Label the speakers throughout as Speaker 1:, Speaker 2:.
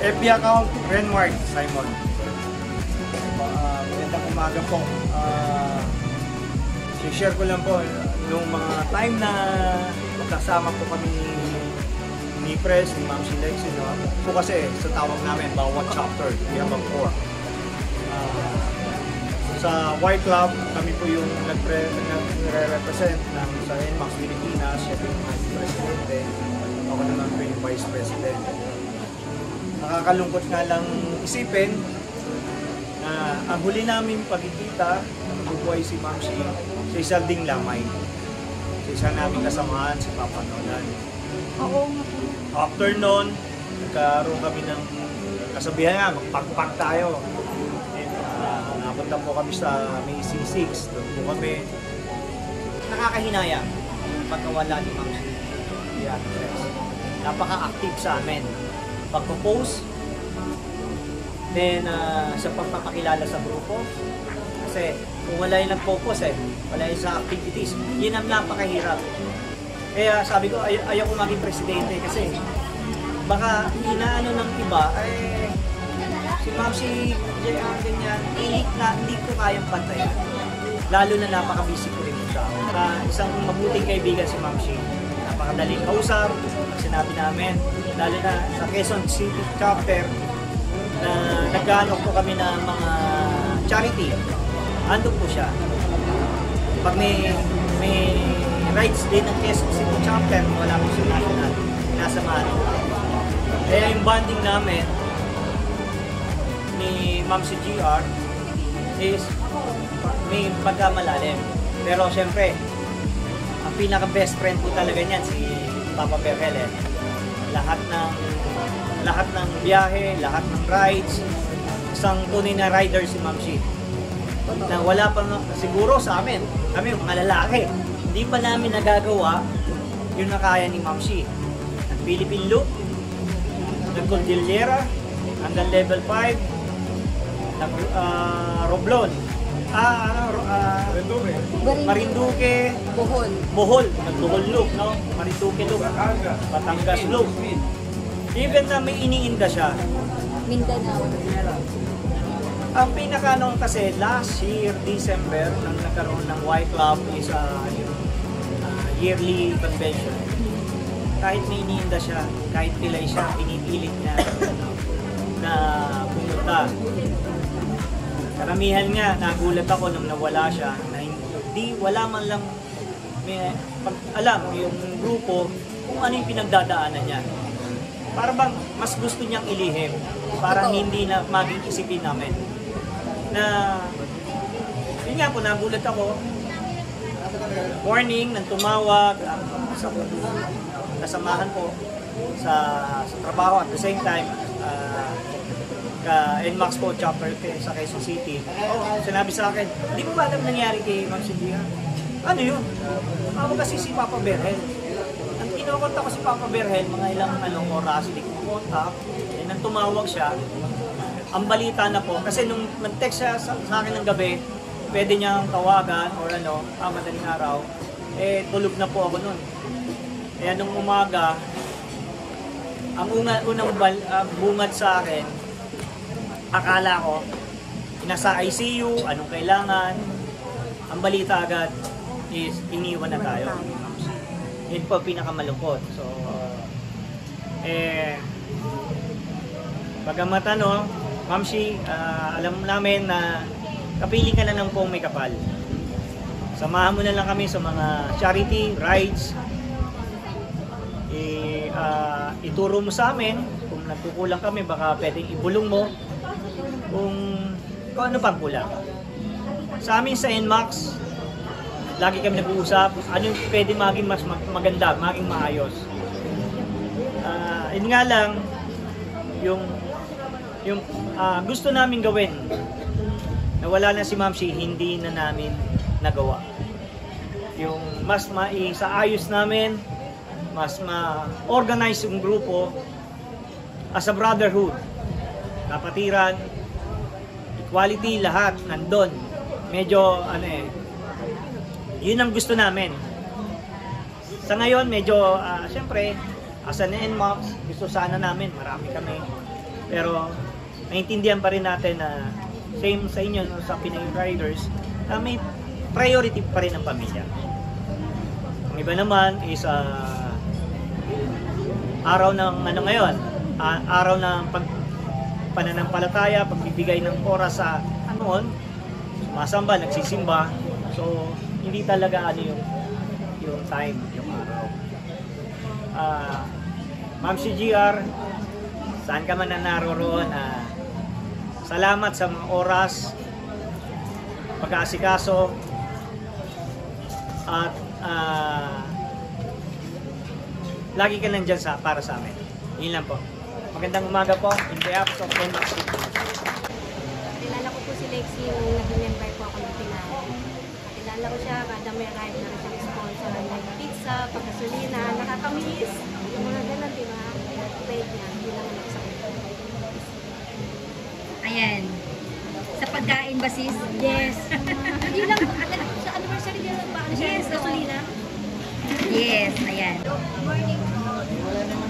Speaker 1: FB account, Renmark Simon. Magandang umaga po. share ko lang po nung mga time na magkasama po kami ni Pres, ni Ma'am Lexi, no? Po kasi sa tawag namin, bawat chapter, we have a core. Sa White Club, kami po yung nagre-represent ng sa NMAX Pilipinas, siya po yung Presidente, ako naman po yung Vice President. Nakakalungkot nga lang isipin na ang huli namin pagkikita, nabubuhay si Ma'am sa isa ding lamay. Sa isa namin kasamahan, si Papa Nolan. After noon, nagkaroon kami ng kasabihan nga, magpagpag tayo. Napunta po kami sa May C6, doon po kami.
Speaker 2: Nakakahinaya pagkawala ni Ma'am yeah, napaka-active sa amin. Pagpo-post, then sa pagpapakilala sa grupo. Kasi kung wala yung nagpo-post wala yung sa activities, yun ang napakahirap. Kaya sabi ko, ayaw ko maging presidente kasi baka inaano ng iba, si Ma'am ganyan, hindi ko kayang pantayan. Lalo na napaka-busy ko rin siya. Isang mabuting kaibigan si Ma'am napakadaling kausap, sinabi namin, lalo na sa Quezon City chapter, na nagkaano po kami ng mga charity. Ando po siya. Pag may rights din ng Quezon City chapter, wala po siya national, nasamahan. Kaya yung bonding namin ni Ma'am GR is may pagkamalalim. Pero syempre, ang pinaka-best friend po talaga niyan si Papa Berhel. Lahat ng biyahe, lahat ng rides, isang tunay na rider si Ma'am na wala pa siguro sa amin, kami mga lalaki, hindi pa namin nagagawa yung nakaya ni Ma'am Nag-Philippine Loop, nag-Cordillera, hanggang level 5, Roblon, Marinduque, Bohol, nag-Bohol Loop, no? Marinduque Loop, Batangas Loop. Even na may iniinda siya.
Speaker 3: Mindanao.
Speaker 2: Ang pinaka-anong kasi last year, December, nang nagkaroon ng White Club is yearly convention. Kahit may iniinda siya, kahit pilay siya, pinipilit niya na pumunta. Karamihan nga, nagulat ako nung nawala siya, na wala man lang alam yung grupo kung ano yung pinagdadaanan niya. Para bang mas gusto niyang ilihim, parang hindi na maging isipin namin. Na, yun nga po, nagulat ako. Morning, nang tumawag, sa kasamahan ko sa trabaho at the same time, NMAX po chapter sa Quezon City. Sinabi sa akin, hindi mo ba alam nangyari kay Ma'am Cynthia? Ano yun? Ako kasi si Papa Berhel. Ang kinukontak ko si Papa Berhel, mga ilang oras, hindi ko kontak. Nang tumawag siya, ang balita na po, kasi nung nag-text siya sa akin ng gabi, pwede niyang tawagan or madaling araw, tulog na po ako nun. Kaya nung umaga, ang unang bungad sa akin, akala ko, nasa ICU, anong kailangan, ang balita agad is iniwan na tayo. Yun po pinakamalungkot. So, bagamat Ma'am alam namin na kapili ka na lang pong may kapal. Samahan mo na lang kami sa mga charity, rides. Ituro mo sa amin, kung nagkukulang kami, baka pwedeng ibulong mo kung ano pang kulang. Sa amin sa NMAX, lagi kami nag-uusap, ano yung pwede maging mas maganda, maging maayos. Yun nga lang, yung gusto namin gawin, na wala na si Ma'am hindi na namin nagawa. Yung mas maisaayos namin, mas ma-organize yung grupo as a brotherhood, kapatiran, equality, lahat nandun. Medyo yun ang gusto namin. Sa ngayon medyo syempre as an NMAX, gusto sana namin, marami kami. Pero naintindihan pa rin natin na same sa inyo no, sa Pinoy Riders, na may priority pa rin ang pamilya. Ang iba naman is araw ng ano ngayon, araw ng pananampalataya, pagbibigay ng oras sa anoon, sumasamba, nagsisimba. So hindi talaga ano yung time, yung araw. Ma'am si GR, saan ka man na naroroon, salamat sa mga oras, pag-aasikaso, at lagi ka nandyan para sa amin. Yun lang po. Magandang umaga po. In behalf of NMAX.
Speaker 3: Kilala ko po si Lexi nung naging member po ako ng Pinay. Kilala ko siya, kada may ride na rin siya sponsor ng pizza, pagkasulina, nakakamiss. Yung mga ganun, di ba? Ride niya, hindi lang ako sa
Speaker 4: Ayan. Sa pagkain ba, sis?
Speaker 3: Yes. Hindi lang, sa anniversary niya lang ba? Yes, gasolina.
Speaker 4: Yes, ayan.
Speaker 3: Good morning.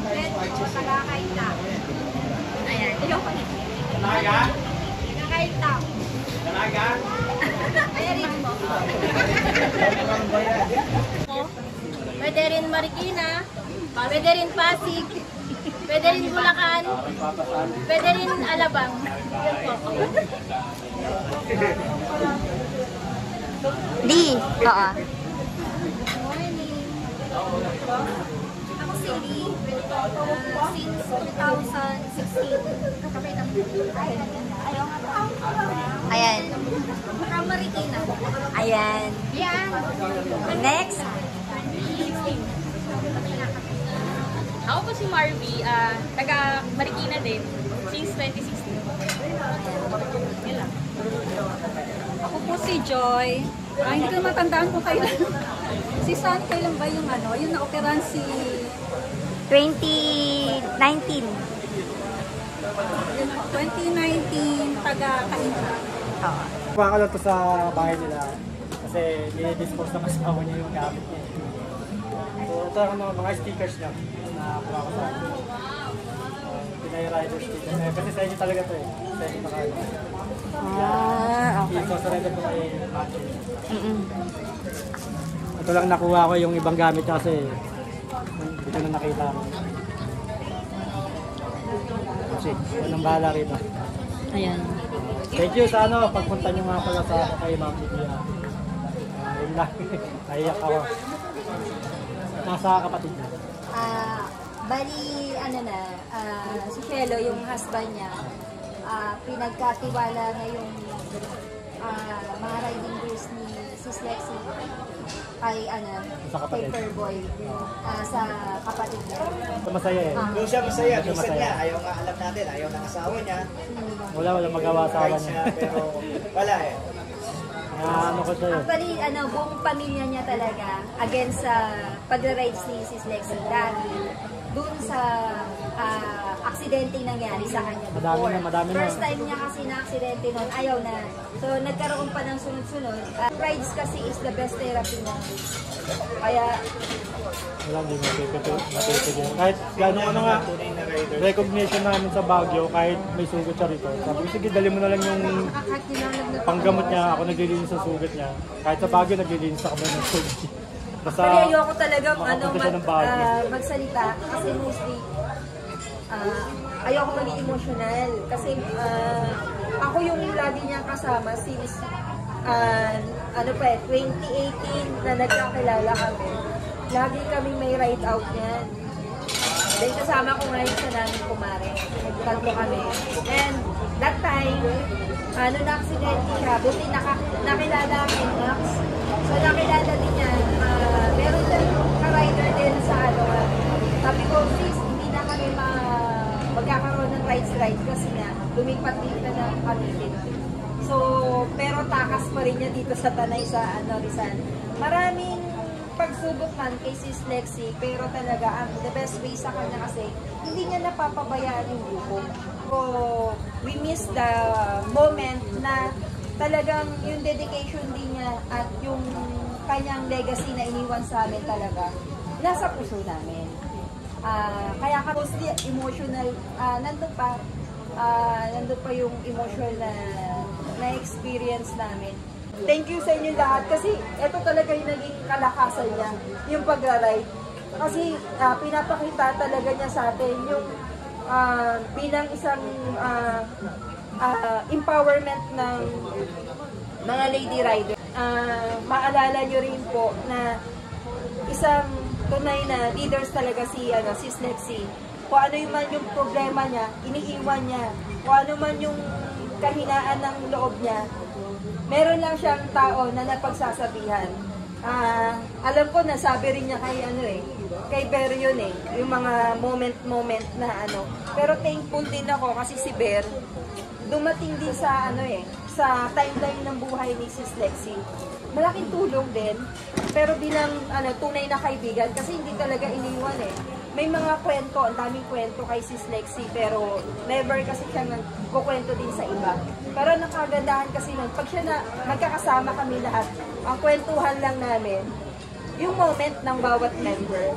Speaker 3: Red po, taga-kaita.
Speaker 4: Ayan.
Speaker 3: Taga-kaita.
Speaker 1: Talaga?
Speaker 3: Kaya rin po. Pwede rin Marikina, pwede rin Pasig, pwede rin Bulacan, pwede rin Alabang. Yan po.
Speaker 4: Di. Oo.
Speaker 3: Morning. Ako si Lee, since 2016.
Speaker 4: Ayan.
Speaker 3: From Marikina.
Speaker 4: Ayan.
Speaker 3: Yan.
Speaker 4: Next.
Speaker 5: Ako po si Marvy, taga Marikina din, since 2016. Yun lang.
Speaker 6: Ako po si Joy. Hindi ko matandaan kung kailan. Si Sunny, kailan ba yung ano? Yung na-operan si...
Speaker 4: 2019.
Speaker 6: Yung 2019, taga-Kainta.
Speaker 4: Oo.
Speaker 1: Kuha ka lang to sa bahay nila kasi i-dispose ng asawa niya yung gamit niya. So ito ang mga stickers niya na kuha ko sa akin. Pinay Rider stickers. Kasi sa inyo talaga to eh. Sa inyo nakain.
Speaker 4: Okay.
Speaker 1: So surrender ko kay Matthew.
Speaker 4: Mm-mm.
Speaker 1: Ito lang nakuha ko yung ibang gamit niya kasi hindi ko na nakita. Kasi anong bahala rito.
Speaker 4: Ayan.
Speaker 1: Thank you sa ano, pagpunta niyo nga pala sa kay Ma'am Lydia. Yun lang. Naiyak ako. Nasa kapatid niya.
Speaker 6: Bali, ano na, si Shelo, yung husband niya, pinagkatiwala na yung mga riding gears ni Sis Lexi kay,
Speaker 1: Sa kapatid.
Speaker 6: Paperboy, sa kapatid niya.
Speaker 1: Ito masaya eh.
Speaker 2: Doon siya masaya,
Speaker 1: Doon siya
Speaker 2: minsan
Speaker 1: masaya.
Speaker 2: niya, ayaw nga alam natin, ayaw ng asawa niya.
Speaker 1: Wala magawa sa akin niya.
Speaker 2: Pero wala eh.
Speaker 1: Ano ko siya eh.
Speaker 6: Actually, buong pamilya niya talaga against sa pag-rides ni Sis Lexi dahil dun sa aksidente nangyari sa kanya before.
Speaker 1: Madami na.
Speaker 6: First time niya kasi na aksidente nun, ayaw na. So, nagkaroon pa ng sunod-sunod. Rides kasi is the best therapy niya. Kaya,
Speaker 1: Wala, hindi matitigil. Kahit gano'n ano nga,
Speaker 2: Tunay na rider.
Speaker 1: recognition namin sa Baguio, kahit may sugat siya rito. Sabi ko, sige, dali mo na lang yung
Speaker 6: kahit nilalag na
Speaker 1: panggamot niya. Ako naglilinis sa sugat niya. Kahit sa Baguio, naglilinis ako na ng sugat niya. Basta,
Speaker 6: Pero ayoko talaga
Speaker 1: makapunta siya ng Baguio.
Speaker 6: magsalita kasi mostly ayoko maging emotional kasi ako yung lagi niyang kasama since 2018 na nagkakilala kami. Lagi kami may ride out niyan. Then kasama ko ngayon sa namin kumare. Tatlo kami. And that time, na-aksidente siya. Buti nakilala kami, Max. So nakilala din niya. Meron din ka-rider din sa sabi ko, sis, hindi na kami magkakaroon ng rides kasi nga, lumipat din na kami din. So, pero takas pa rin niya dito sa Tanay sa Rizal. Maraming pagsubok man kay Sis Lexi, pero talaga the best way sa kanya kasi hindi niya napapabayaan yung grupo. So, we miss the moment na talagang yung dedication din niya at yung kanyang legacy na iniwan sa amin talaga nasa puso namin. Kaya ka mostly emotional, nandun pa yung emotional na experience namin. Thank you sa inyo lahat kasi ito talaga yung naging kalakasan niya, yung pagra-ride. Kasi pinapakita talaga niya sa atin yung bilang isang empowerment ng mga lady rider. Maalala nyo rin po na isang tunay na leaders talaga si Lexie. Kung ano yung problema niya, iniiwan niya. Kung ano man yung kahinaan ng loob niya, meron lang siyang tao na napagsasabihan. Alam ko, nasabi rin niya kay Ber yun yung mga moment na Pero thankful din ako kasi si Ber, dumating din sa sa timeline ng buhay ni Sis Lexie. Malaking tulong din, pero bilang tunay na kaibigan, kasi hindi talaga iniwan May mga kwento, ang daming kwento kay Sis Lexie, pero never kasi siya nagkukwento din sa iba. Pero nakagandahan kasi nun, pag siya magkakasama kami lahat, ang kwentuhan lang namin, yung moment ng bawat member.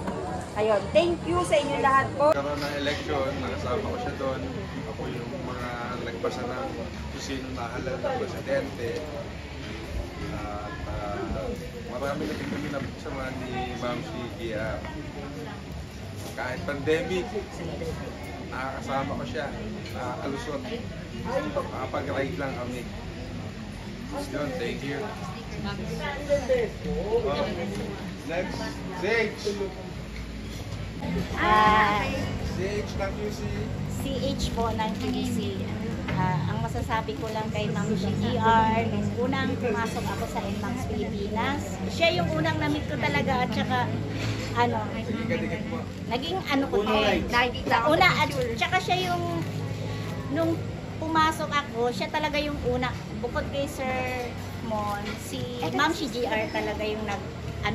Speaker 6: Ayun, thank you sa inyo lahat po.
Speaker 7: Karoon ng election, nakasama ko siya doon. Ako yung mga nagpasa ng kung sino nahalal ng presidente. At marami na kami napagsamaan ni Ma'am Gia. Kahit pandemic, nakakasama ko siya, nakakalusot. Nakapag-ride lang kami. Yun, thank you. Next, Sage. Sage ng QC.
Speaker 4: CH po ng QC. Ang masasabi ko lang kay Ma'am GR, nung unang pumasok ako sa NMAX Pilipinas, siya yung unang na-meet ko talaga at saka naging ko una at saka siya yung nung pumasok ako, siya talaga yung una, bukod kay Sir Mon, si Ma'am GR talaga yung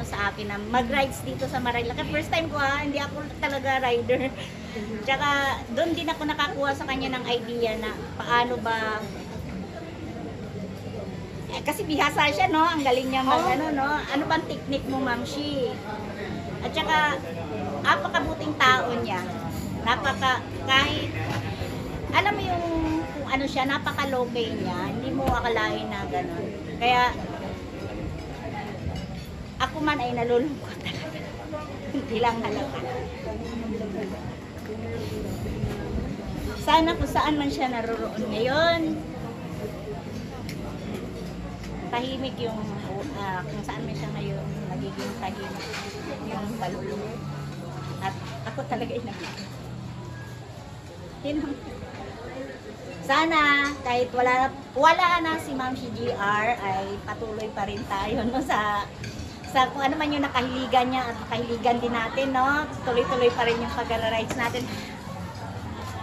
Speaker 4: sa akin na mag-rides dito sa Marilaki. First time ko hindi ako talaga rider. Tsaka doon din ako nakakuha sa kanya ng idea na paano ba kasi bihasa siya ang galing niya ano bang technique mo, Ma'am Shi? At saka napakabuting tao niya. Kahit alam mo yung kung siya, napaka-low-key niya, hindi mo akalain na gano'n. Kaya ako man ay nalulungkot talaga. Hindi lang halata. Sana kung saan man siya naroroon ngayon, tahimik yung kung saan man siya ngayon, nagiging tahimik yung kaluluwa. At ako talaga ay nagiging. Sana kahit wala na si Ma'am GR ay patuloy pa rin tayo sa kung ano man yung nakahiligan niya at nakahiligan din natin, tuloy-tuloy pa rin yung pag-rides natin.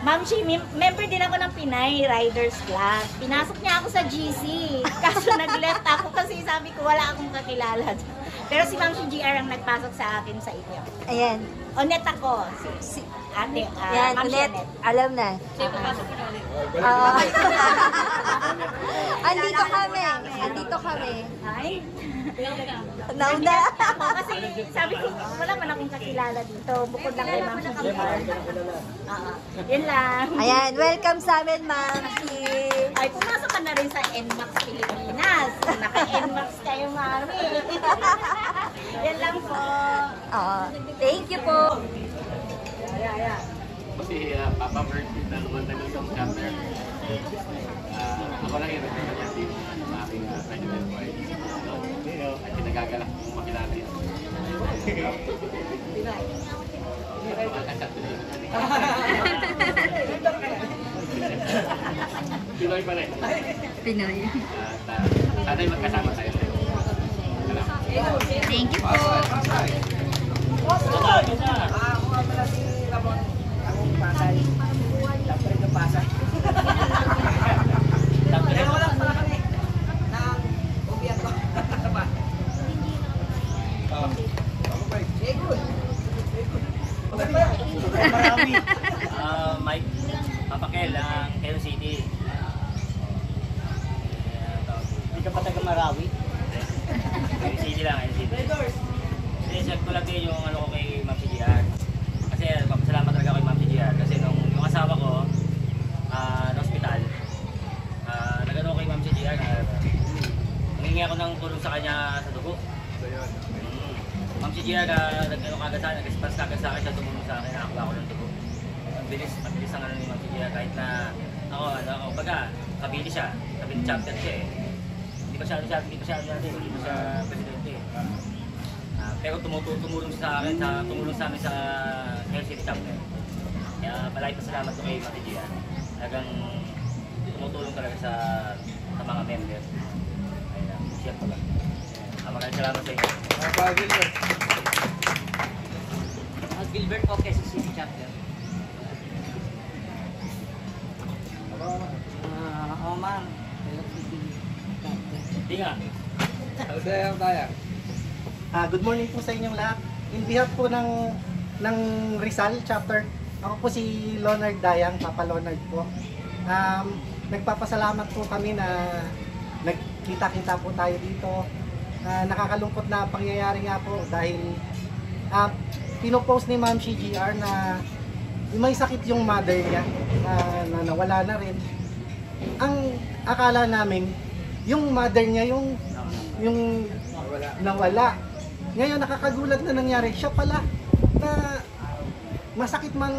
Speaker 4: Ma'am Shi, member din ako ng Pinay Riders Club. Pinasok niya ako sa GC. Kaso nag-left ako kasi sabi ko wala akong kakilala. Pero si Ma'am GR ang nagpasok sa akin sa inyo.
Speaker 6: Ayan.
Speaker 4: Onet ako. Si ate,
Speaker 6: yan,
Speaker 4: Ma'am
Speaker 6: ulit.
Speaker 4: Janet.
Speaker 6: Alam na.
Speaker 5: Siya yung papasok ko na ulit.
Speaker 6: Andito kami.
Speaker 4: Ay,
Speaker 6: Nauna.
Speaker 4: ako kasi sabi ko, wala man akong kakilala dito. Bukod lang kay Ma'am GR. Yun lang.
Speaker 6: Ayan, welcome sa amin, Ma'am.
Speaker 4: Ay, pumasok ka na rin sa NMAX Pilipinas. Naka-NMAX kayo, Mami. Yan lang po.
Speaker 6: Thank you po.
Speaker 8: Si Papa Mercy ng Mandaluyong chapter. Ako lang yung representative ng aking president wife. At kinagagalak kong makilala yun. Pinoy pa rin.
Speaker 4: Pinoy.
Speaker 8: At sana'y magkasama tayo.
Speaker 4: Thank you po.
Speaker 9: Mike Papakel ng Quezon City. Hindi ka pa taga Marawi? Quezon City lang, Quezon City. Sineset ko lang din yung ano ko kay Ma'am GR. Kasi Kasi papasalamat talaga kay Ma'am GR. Kasi nung yung asawa ko, na hospital, nagano kay Ma'am GR na nangingi ako ng tulong sa kanya sa dugo. Ma'am GR nagano kagad sa akin, nag-response kagad sa akin, siya tumulong sa akin, nakakuha ko ng dugo. Mabilis ang ano ni Ma'am GR kahit na ako baga, kabili siya, kabili chapter siya eh. Hindi pa siya presidente. Pero tumulong sa akin, tumulong sa amin sa Quezon City chapter. Kaya malaki pasalamat ko kay Ma'am GR. Talagang tumutulong talaga sa mga members. Ayun, siya pala. Maraming salamat sa inyo. Gilbert po, Quezon City chapter.
Speaker 2: Ma'am.
Speaker 9: Hindi nga.
Speaker 10: Good morning po sa inyong lahat. In behalf po ng Rizal chapter, ako po si Leonard Dayang, Papa Leonard po. Nagpapasalamat po kami na nagkita-kita po tayo dito. Nakakalungkot na pangyayari nga po dahil pinopost ni Ma'am GR na may sakit yung mother niya na nawala na rin. Ang akala namin yung mother niya yung nawala. Ngayon nakakagulat na nangyari, siya pala na masakit man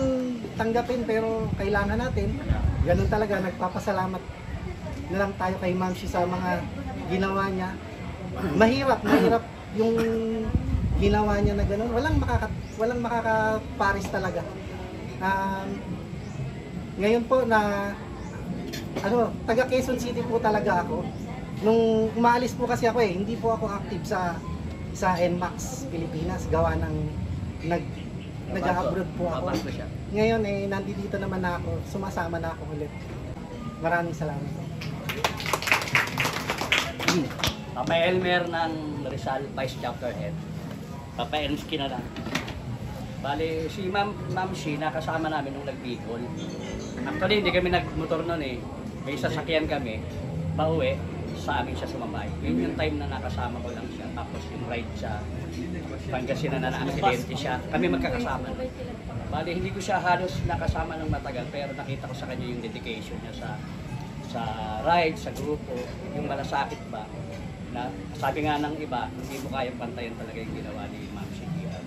Speaker 10: tanggapin pero kailangan natin. Ganun talaga, nagpapasalamat na lang tayo kay Ma'am Shi sa mga ginawa niya. Mahirap yung ginawa niya na ganun. Walang makakaparis talaga. Ngayon po na taga Quezon City po talaga ako. Nung umaalis po kasi ako hindi po ako active sa NMAX Pilipinas, gawa ng nag-abroad po ako. Ngayon nandito naman na ako, sumasama na ako ulit. Maraming salamat po.
Speaker 2: Papa Elmer ng Rizal Vice Chapter Head. Papa Elmski na lang. Bale, si Ma'am Shi nakasama namin nung nag-Bicol. Actually, hindi kami nagmotor noon eh. May sasakyan kami, pauwi, sa amin siya sumabay. Yun yung time na nakasama ko lang siya. Tapos yung ride sa Pangasinan na na-aksidente siya. Kami magkakasama. Bale, hindi ko siya halos nakasama ng matagal, pero nakita ko sa kanya yung dedication niya sa ride, sa grupo, yung malasakit ba. Na sabi nga ng iba, hindi mo kayang pantayan talaga yung ginawa ni Ma'am GR.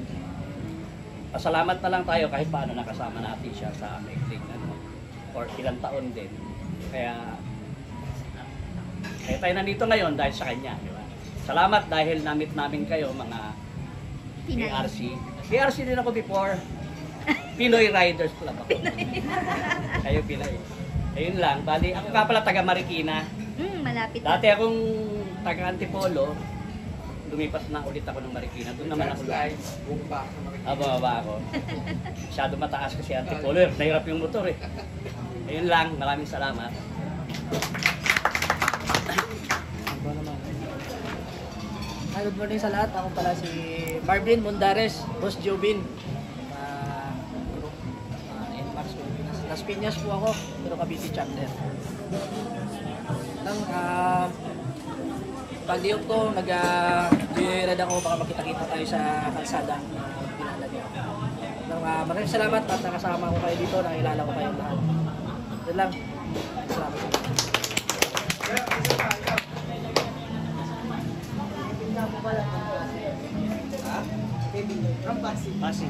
Speaker 2: Pasalamat na lang tayo kahit paano nakasama natin siya sa maikling or ilang taon din. Kaya tayo nandito ngayon dahil sa kanya. Di ba? Salamat dahil namit namin kayo mga PRC. PRC din ako before. Pinoy Riders Club ako. Kayo Pinoy. Ayun lang. Bali, ako nga pala taga Marikina.
Speaker 4: Malapit.
Speaker 2: Dati akong taga Antipolo. Lumipat na ulit ako ng Marikina. Doon naman ako lang. Baba ako. Masyado mataas kasi Antipolo. Nahirap yung motor eh. Ayun lang. Maraming salamat.
Speaker 11: Good morning sa lahat. Ako pala si Marvin Mundares, Boss Jobin. NMAX Pilipinas. Las Piñas po ako, pero Cavite chapter. Pag diyon ko, nag-joyride ako, baka makita-kita tayo sa kalsada. Maraming salamat at nakasama ko kayo dito, nakilala ko kayo lahat. Yun lang. Salamat.
Speaker 2: Pasig.